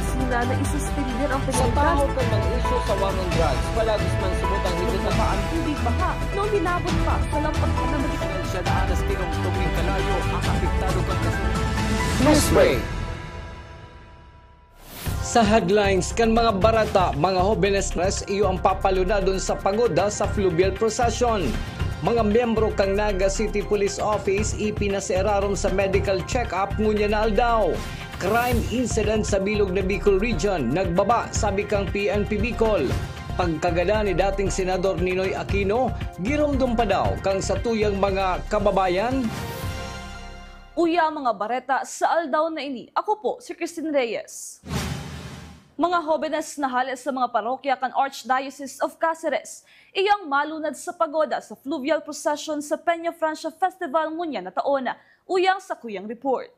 sila na isuspender ang Sa penalidad. tao ka mang iso sa wangang drugs, palagos man subot ang higit na Ang tubig baha noong hinabot pa sa lampas na medical. siya na anas tingong tubig kalayo ang apektado kang kasunod. Newsbreak. Sa headlines kan mga barata, mga jóvenes iyo ang papaluna doon sa pagoda sa fluvial procession. Mga miyembro kang Naga City Police Office ipinaseraron sa medical check-up ngunya na aldaw. Crime incident sa Bilog na Bicol Region, nagbaba sabi kang PNP Bicol. Pagkagada ni dating Senador Ninoy Aquino, girumdum pa daw kang sa tuyang mga kababayan. Uya mga bareta sa aldaw na ini. Ako po si Christine Reyes. Mga jóvenes na halis sa mga parokya kan Archdiocese of Cáceres, iyang malunad sa pagoda sa fluvial procession sa Peña Francia Festival ngunya na taon, uyang sa kuyang report.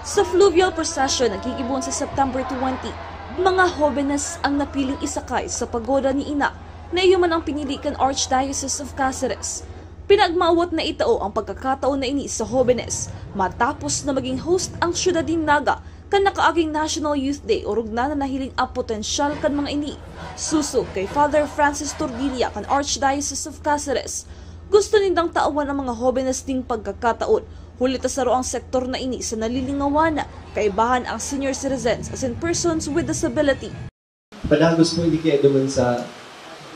Sa fluvial procession nagkikibon sa September 20, mga jóvenes ang napiling isakay sa pagoda ni Ina na iyo man ang pinili kan Archdiocese of Cáceres. Pinagmawat na itao ang pagkakataon na ini sa jóvenes matapos na maging host ang Ciudad de Naga kan nakaaging National Youth Day o rugna na nahiling ang potensyal kan mga ini. Susog kay Father Francis Tordilla kan Archdiocese of Cáceres. Gusto nindang taawan ang mga jóvenes ding pagkakataon. Hulita sa roang sektor na ini sa nalilingawana, kaibahan ang senior citizens as in persons with disability. Panagos mo hindi kaya duman sa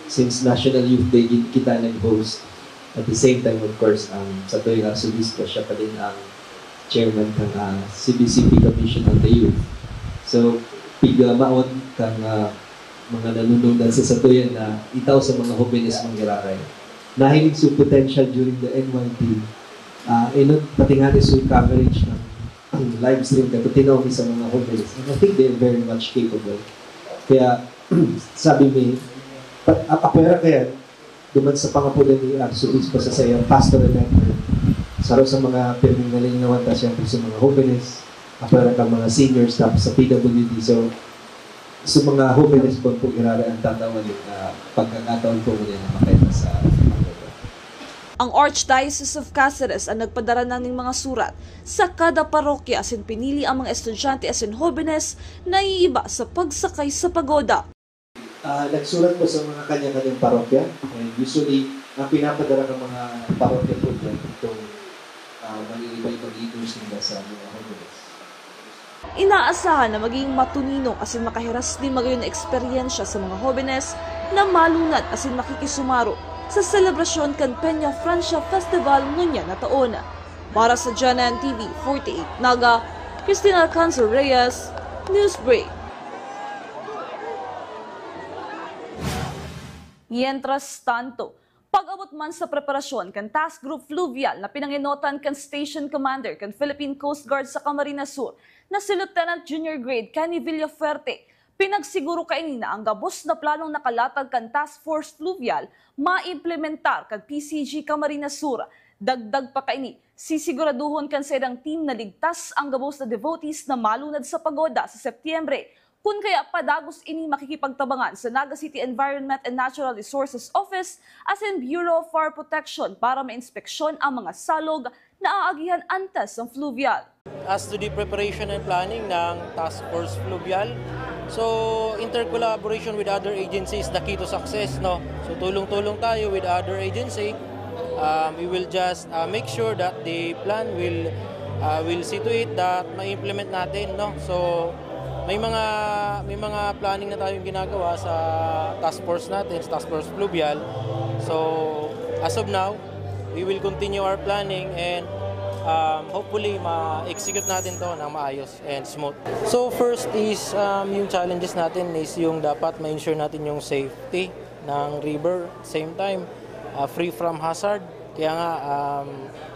since National Youth Day kita nag-host. At the same time, of course, sa tuwing Arsobispo, siya pa din ang chairman ng CBCP Commission on the Youth. So, maon kang mga nanunungdan sa satuyan na itaw sa mga jóvenes manggiraray. Nahilig sa potential during the NYT. Pati nga sa coverage ng live stream kato tinaw sa mga jóvenes. And I think they're very much capable. Kaya, sabi mo, apera kaya, duman sa pangapulan ni Arsobispo sa sayang pastoral network. Saro sa mga pirmingaling naman ta siyempre sa mga jóvenes, apara kang mga seniors tapos sa PWD. So, sa mga jóvenes po irara ang tatawan na pagkakataon po muna na makita sa pagkakataon. Ang Archdiocese of Cáceres ang nagpadara ng mga surat sa kada parokya asin pinili ang mga estudyante asin jóvenes na iiba sa pagsakay sa pagoda. Nagsulat po sa mga kanya-kanyang parokya. And usually, ang pinapadala ng mga parokya po dyan itong mag-iibang leaders nila sa mga jóvenes. Inaasahan na maging matunino asin makahiras din magayon na eksperyensya sa mga jóvenes na malunad asin makikisumaro sa selebrasyon kan Peña Francia Festival ngunya na taon. Para sa Janan TV 48 Naga, Cristina Alcanzo Reyes, Newsbreak. Mientras tanto, pag-abot man sa preparasyon kan Task Group Fluvial na pinanginotan kan Station Commander kan Philippine Coast Guard sa Camarines Sur na si Lieutenant Junior Grade Kenny Villafuerte, pinagsiguro kaini na ang gabos na planong nakalatag kan Task Force Fluvial maimplementar kan PCG Camarines Sur. Dagdag pa kaini, sisiguraduhon kan sa edang team na ligtas ang gabos na devotees na malunad sa pagoda sa Setyembre. Kung kaya padagos ini makikipagtabangan sa Naga City Environment and Natural Resources Office as in Bureau of Fire Protection para ma-inspeksyon ang mga salog na aagihan antes ng fluvial. As to the preparation and planning ng Task Force Fluvial, so intercollaboration with other agencies the key to success, no? So tulong-tulong tayo with other agency. We will just make sure that the plan will see to it that ma-implement natin, no? So may mga planning na tayong ginagawa sa task force natin, sa Task Force Fluvial. So as of now, we will continue our planning and hopefully ma-execute natin to ng maayos and smooth. So first is yung challenges natin is yung dapat ma-ensure natin yung safety ng river, same time free from hazard. Kaya nga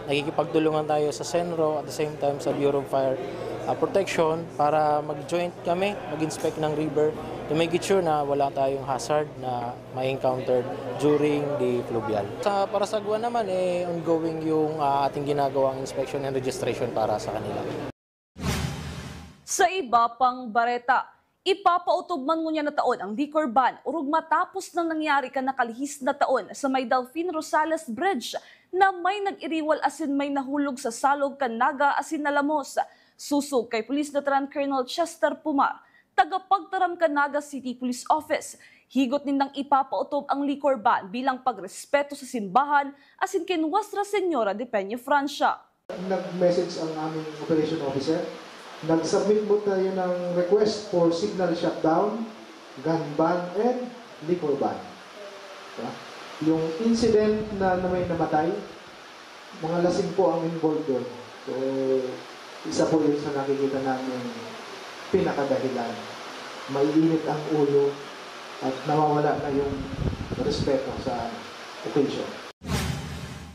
nagkikipagtulungan tayo sa Senro at the same time sa Bureau of Fire Protection para mag-joint kami, mag-inspect ng river to make it sure na wala tayong hazard na ma-encountered during the fluvial. Para sa Guan naman, ongoing yung ating ginagawang inspection and registration para sa kanila. Sa iba pang bareta, ipapautog man ngunya na taon ang liquor ban urog matapos nang nangyari ka nakalihis na taon sa may Delfin Rosales Bridge na may nag-iriwal asin may nahulog sa salog kan Naga asin Nalamos. Susog kay Police Lieutenant Colonel Chester Pumar, tagapagtaram Naga City Police Office. Higot nindang ipapautob ang liquor ban bilang pagrespeto sa simbahan asin ken Nuestra Señora de Peña Francia. Nag-message ang aming operation officer. Nag-submit mo tayo ng request for signal shutdown, gun ban, and liquor ban. Diba? Yung incident na may namatay, mga lasing po ang involved doon. So, isa po yun sa nakikita namin pinakadahilan. Maiinit ang ulo at nawawala na yung respeto sa occasion.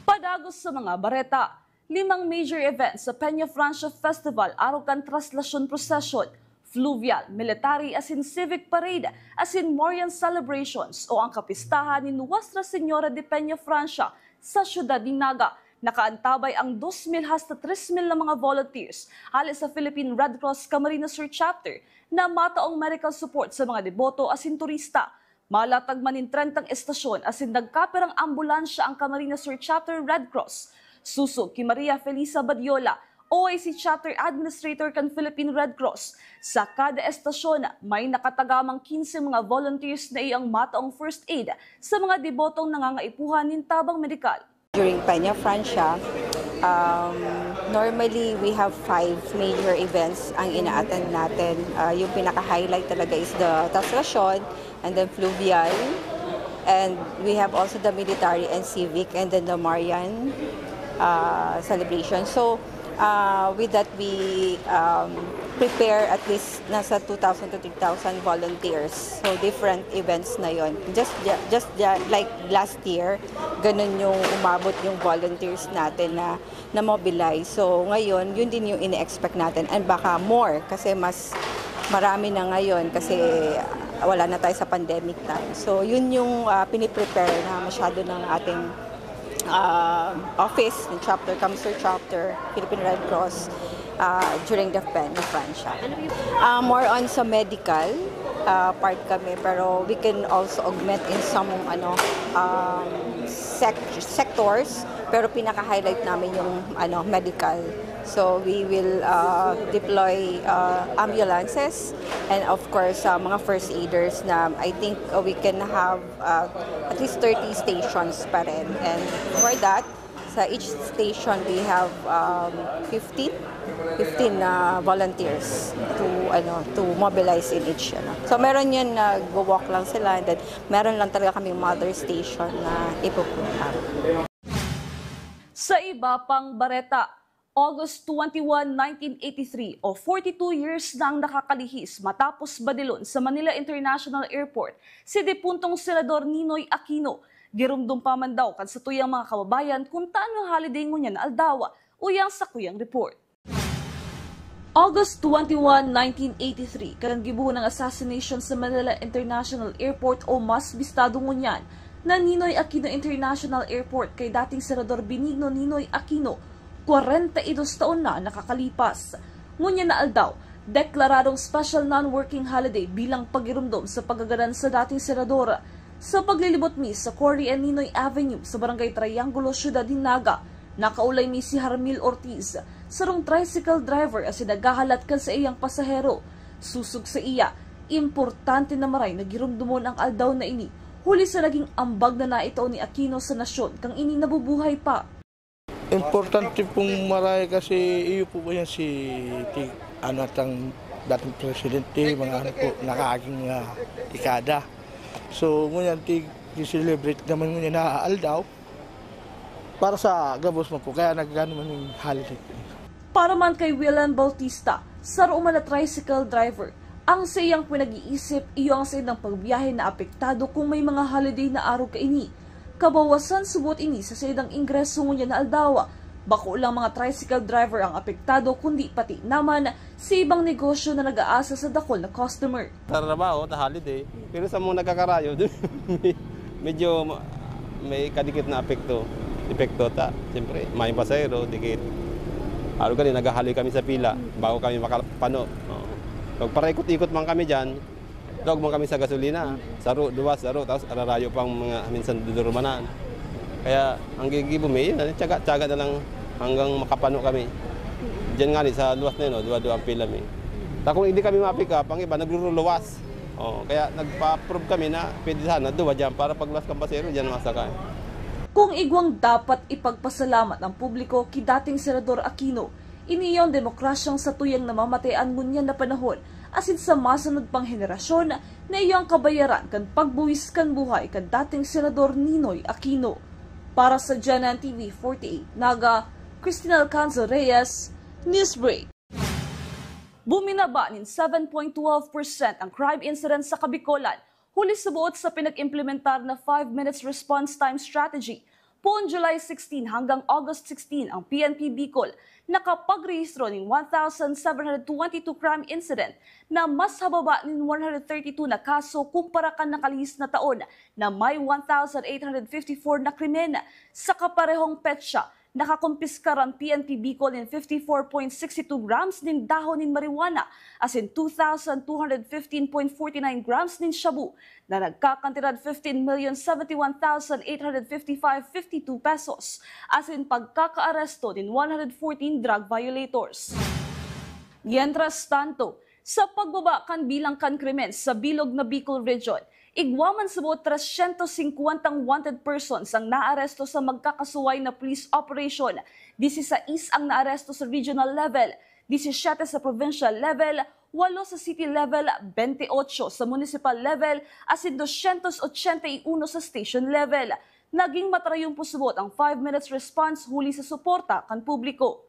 Padagos sa mga bareta, 5 major events sa Peña Francia Festival araw kan Traslasyon Procession, Fluvial, Military asin Civic Parade asin Marian Celebrations o ang kapistahan ni Nuestra Señora de Peña Francia sa siyudad ni Naga. Nakaantabay ang 2,000 hasta 3,000 na mga volunteers halos sa Philippine Red Cross Camarines Sur Chapter na mataong medical support sa mga deboto asin turista. Malatag manin 30 estasyon asin nagkaperang ambulansya ang Camarines Sur Chapter Red Cross. Susog kay Maria Felisa Badiola, OIC Chapter Administrator kan Philippine Red Cross. Sa kada estasyon, may nakatagamang 15 mga volunteers na iyang mataong first aid sa mga debotong nangangaipuhan ng tabang medikal. During Peña Francia, normally we have 5 major events ang ina-attend natin. Yung pinaka-highlight talaga is the Traslasyon and then Fluvial. And we have also the military and civic and then the Marian celebration. So with that we prepare at least nasa 2,000 to 3,000 volunteers. So different events na yon. Just like last year, ganun yung umabot yung volunteers natin na mobilize. So ngayon, yun din yung ine-expect natin and baka more kasi mas marami na ngayon kasi wala na tayo sa pandemic time. So yun yung piniprepare na masyado ng ating office, ng chapter, Camarines Chapter, Philippine Red Cross during the Peña Francia. More on sa medical part kami, pero we can also augment in some sectors, pero pinaka-highlight namin yung medical. So we will deploy ambulances and of course mga first aiders na I think we can have at least 30 stations pa rin. And for that, sa each station we have 15 volunteers to mobilize in each. So meron yun nag-walk lang sila and then meron lang talaga kaming mother station na ipupunta. Sa iba pang bareta, August 21, 1983 o 42 years na ang nakakalihis matapos badilon sa Manila International Airport si depuntong Senador Ninoy Aquino. Girumdum pa man daw kan sa tuyang mga kababayan kung taano holiday ngunyan na aldawa uyang sa kuyang report. August 21, 1983, kanang gibuo ng assassination sa Manila International Airport o mas bistado ngunyan na Ninoy Aquino International Airport kay dating Senador Benigno Ninoy Aquino, 42 taon na nakakalipas. Ngunyan na aldaw, deklaradong special non-working holiday bilang pagirumdom sa paggaganan sa dating senador sa paglilibot mi sa Cory and Ninoy Avenue sa Barangay Triangulo, Ciudad Naga. Nakaulay mi si Harmil Ortiz, sarong tricycle driver as nagahalat kan sa iyang pasahero. Susug sa iya, importante na maray na girumdumon ang aldaw na ini, huli sa naging ambag na naitaw ni Aquino sa nasyon kang ini nabubuhay pa. Importante pong maray kasi iyo po ba yan si anatang dating presidente, mga po nakaaging ikada. So ngunyan i-celebrate naman ngunyan na aldaw para sa gabos mo po, kaya nagano man yung holiday. Para man kay Willan Bautista, saro man na tricycle driver, ang sa iyang pinag-iisip iyo ang sa ilang pagbiyahe na apektado kung may mga holiday na araw kaini. Kabawasan subot ini sa ilang ingreso ngunyan na aldawa. Bako lang mga tricycle driver ang apektado kundi pati naman sa ibang negosyo na nag-aasa sa dakol na customer. Trabaho, ta holiday, pero sa mga nagkakarayo, medyo may kadikit na epekto ta. Siyempre, may pasahero, dikit. Araw ganun, naghahali kami sa pila bago kami makapano. Pag paraikot-ikot man kami dyan, dog man kami sa gasolina, saro, tapos ararayo pang mga minsan dudurmanan. Kaya ang gigibo may, tiyaga na lang hanggang makapano kami. Diyan nga sa luwas na yun, duwa-duwa ang pila eh. Kung hindi kami ma-pick up, ang iba nagluluwas. Kaya nagpa-approve kami na pwede sana duwa dyan para pagluwas kang pasero, dyan masakay. Kung igwang dapat ipagpasalamat ng publiko kay dating Senador Aquino, iniyon demokrasyang sa tuyang namamatayan ngunyan na panahon asin sa masunod pang henerasyon na iyong kabayaran kan pagbuwis kan buhay kan dating Senador Ninoy Aquino. Para sa Janan TV 48, Naga, Cristina Alcanzo Reyes, Newsbreak. Buminaba ng 7.12% ang crime incidence sa Kabikolan, huli subuot sa pinag-implementar na 5 minutes response time strategy. Poon July 16 hanggang August 16 ang PNP Bicol nakapagrehistro ng 1,722 crime incident na mas hababa ng 132 na kaso kumpara kan nakalihis na taon na may 1,854 na krimen. Sa kaparehong petsa, nakakumpiskar ang PNP Bicol ng 54.62 grams ng dahon ng marijuana as in 2,215.49 grams ng shabu na nagkakantidad 15,071,855.52 pesos as in pagkakaaresto ng 114 drug violators. Mientras tanto, sa pagbaba kan bilang kan krimen sa bilog na Bicol Region, igwaman subo 350 wanted persons ang naaresto sa magkakasuway na police operation. 16 ang naaresto sa regional level, 17 sa provincial level, 8 sa city level, 28 sa municipal level, asin 281 sa station level. Naging matarayong pusubot ang 5 minutes response huli sa suporta kan publiko.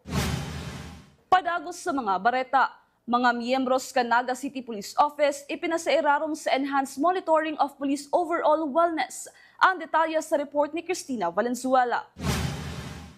Padagos sa mga bareta, mga miyembros kan Naga City Police Office ipinasairarom sa Enhanced Monitoring of Police Overall Wellness. Ang detalye sa report ni Cristina Valenzuela.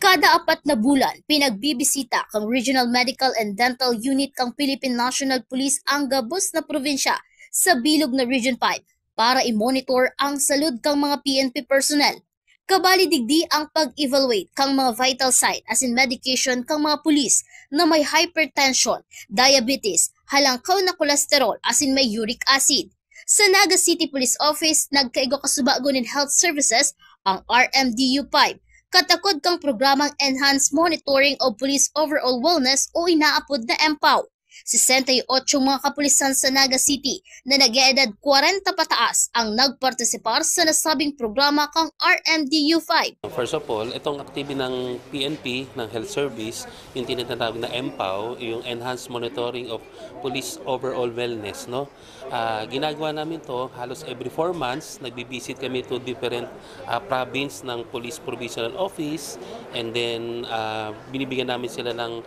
Kada 4 na bulan, pinagbibisita kang Regional Medical and Dental Unit kang Philippine National Police ang gabos na probinsya sa bilog na Region 5 para i-monitor ang salud kang mga PNP personnel. Kabali digdi ang pag-evaluate kang mga vital sign as in medication kang mga pulis na may hypertension, diabetes, halangkaw na kolesterol as in may uric acid. Sa Naga City Police Office, nagkaigo kasubago ng Health Services ang RMDU-5. Katakod kang programang Enhanced Monitoring of Police Overall Wellness o inaapod na EMPOW. 68 mga kapulisan sa Naga City na nag-eedad 40 pataas ang nagpartisipar sa nasabing programa kang RMDU-5. First of all, itong activity ng PNP, ng Health Service, yung tinatawag na EMPOW, yung Enhanced Monitoring of Police Overall Wellness. No? Ginagawa namin to halos every 4 months. Nagbibisit kami to different province ng Police Provisional Office and then binibigyan namin sila ng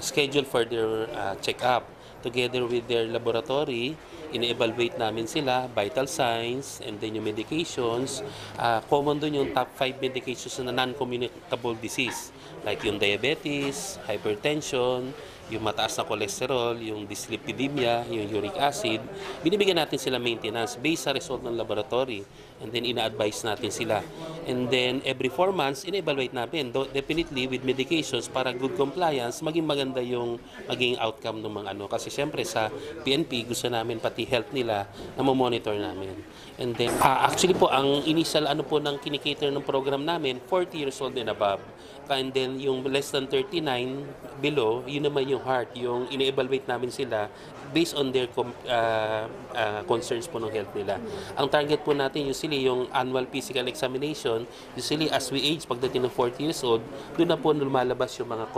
schedule for their check-up. Together with their laboratory, ine-evaluate namin sila, vital signs, and then yung medications. Common doon yung top 5 medications na non-communicable disease, like yung diabetes, hypertension, yung mataas na cholesterol, yung dyslipidemia, yung uric acid. Binibigyan natin sila maintenance based sa result ng laboratory. And then ina-advise natin sila. And then every 4 months, ina-evaluate natin. Definitely with medications para good compliance, maging maganda yung maging outcome ng mga ano. Kasi syempre sa PNP, gusto namin pati health nila na monitor namin. And then actually po, ang initial ano po ng kinikater ng program namin, 40 years old and above. And then yung less than 39 below, yun naman yung heart, yung ine-evaluate namin sila based on their concerns po ng health nila. Ang target po natin usually yung annual physical examination, usually as we age, pagdating ng 40 years old, doon na po lumalabas yung mga